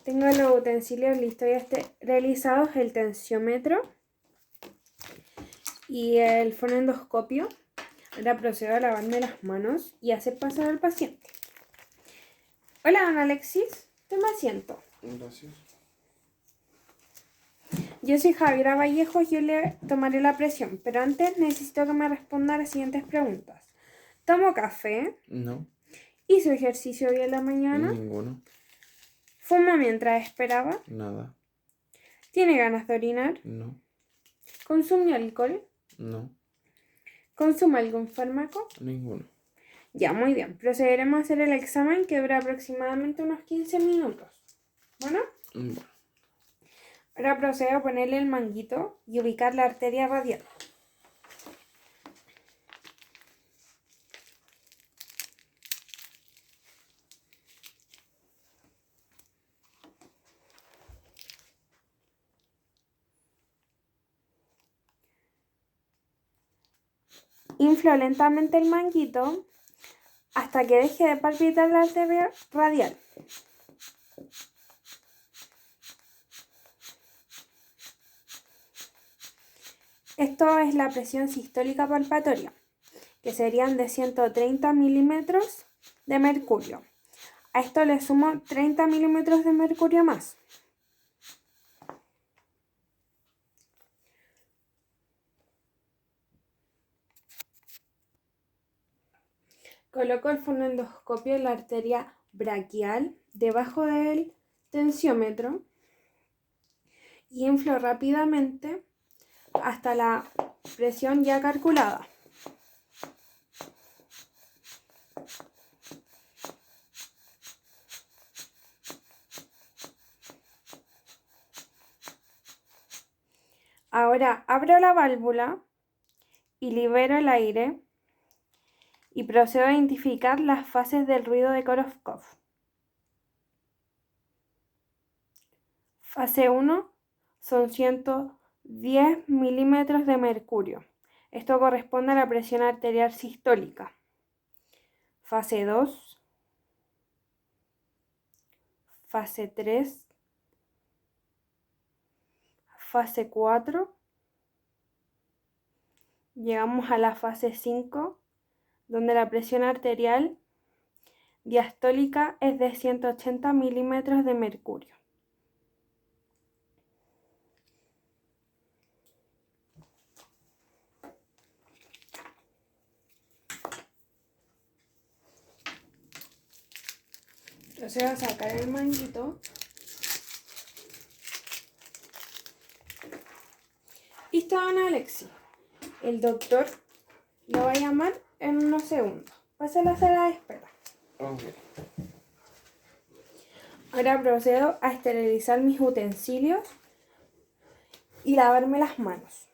Tengo los utensilios listos y esterilizados, el tensiómetro y el fonendoscopio. Ahora procedo a lavarme las manos y hacer pasar al paciente. Hola, don Alexis. Toma asiento. Gracias. Yo soy Javiera Vallejo y yo le tomaré la presión, pero antes necesito que me responda a las siguientes preguntas. ¿Tomo café? No. ¿Hizo ejercicio hoy en la mañana? Ninguno. ¿Fumó mientras esperaba? Nada. ¿Tiene ganas de orinar? No. ¿Consume alcohol? No. ¿Consume algún fármaco? Ninguno. Ya, muy bien. Procederemos a hacer el examen que dura aproximadamente unos 15 minutos. Bueno, Bueno. ahora procedo a ponerle el manguito y ubicar la arteria radial. Inflo lentamente el manguito hasta que deje de palpitar la arteria radial. Esto es la presión sistólica palpatoria, que serían de 130 milímetros de mercurio. A esto le sumo 30 milímetros de mercurio más. Coloco el fonendoscopio en la arteria braquial debajo del tensiómetro y inflo rápidamente hasta la presión ya calculada. Ahora abro la válvula y libero el aire y procedo a identificar las fases del ruido de Korolkov. Fase 1 son 110 milímetros de mercurio. Esto corresponde a la presión arterial sistólica. Fase 2, fase 3, fase 4. Llegamos a la fase 5, donde la presión arterial diastólica es de 180 milímetros de mercurio. Procedo a sacar el manguito. Listo, don Alexis. El doctor lo va a llamar en unos segundos. Pase a la sala de espera. Okay. Ahora procedo a esterilizar mis utensilios y lavarme las manos.